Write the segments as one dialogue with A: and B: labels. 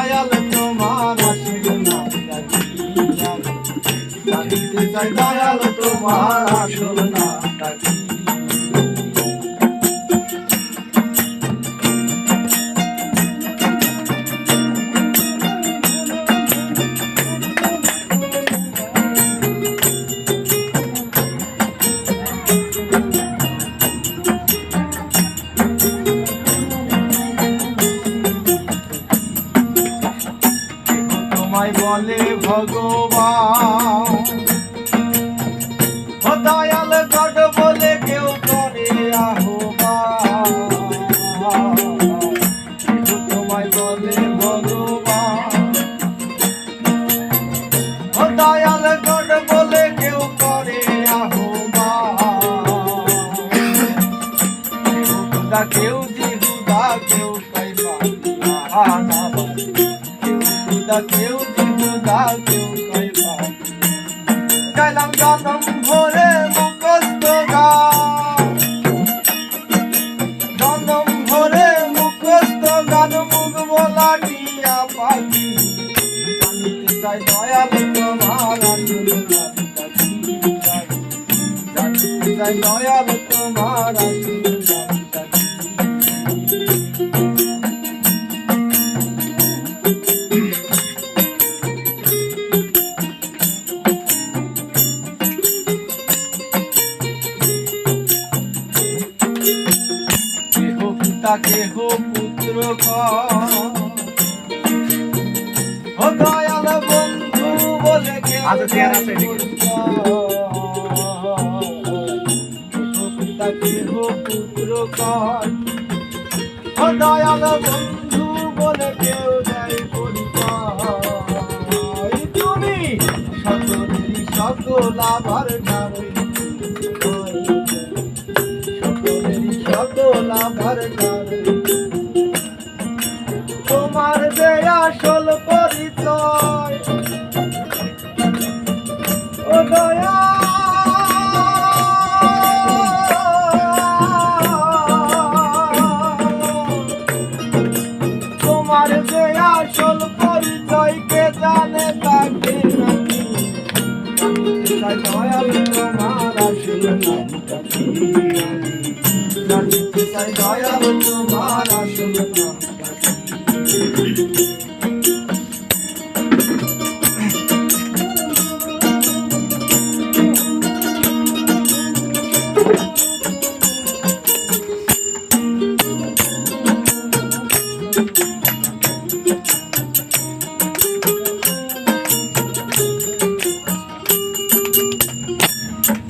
A: দয়াল তোমার আসল নামটা কি জানিতে চাই দয়াল তোমার আসল নামটা কি বলে ভগবান ও দয়াল গড বলে কেউ করে আহ্বান তোমায় বলে ভগবান ও দয়াল গড বলে কেউ করে আহ্বান কেউ জিহুদা কেউ কাইবা না কেউ জিহুদা কেউ কইবা গাইলাম জনম ভরে মুখস্থ গান জনম ভরে মুখস্থ গান মুখ বলা টিয়া পাখি জানিতে চাই দয়াল তোমার আসল নামটা কি জানিতে চাই দয়াল তোমার আসল নামটা কি কেহ পুত্র ও দয়াল বন্ধু বলে কেহ পুত্র ও দয়াল বন্ধু বলে কেউ যাই পরিচয় তুমি সকলেরই সকল আবার সকলেরই সকল আবার তোমার যে আসল পরিচয় ও দয়া তোমার যে আসল পরিচয় কে জানে তাকে নাকি দয়াল তোমার আসল নামটা কি জানিতে চাই দয়াল তোমার আসল নামটা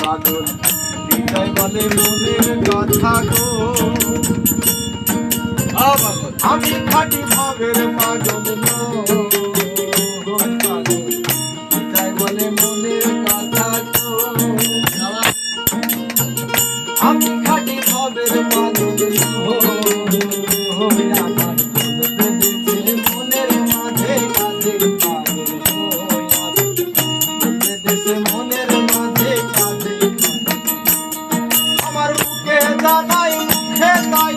A: পাগল হৃদয় বলে মনের কথা গো আমি খাঁটি ভাবের পাগল হৃদয় বলে মনের কথা গো আমি খাঁটি ভাবের পাগল আমার মনের মাঝে কাজে মনের মাঝে কাজে আমার মুখে জানাই মুখে তাই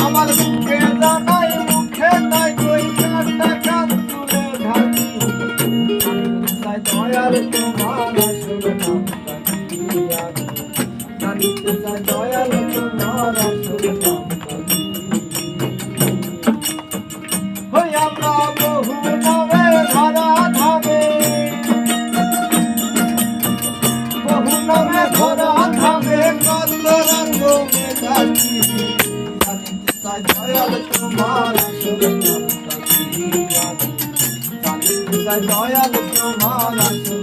A: আমার মুখে জানাই মুখে তাই কই কান্না কান তুলে ঢাকি দয়াল তোমার আসল নামটা কি জানিতে চাই দয়াল তোমার আসল নামটা কি হই আমরা বহু নামে ধরা ধামে বহু নামে ধরা ধামে কত রকমে থাকি জানিতে চাই দয়াল তোমার আসল নামটা কি জানিতে চাই দয়াল তোমার আসল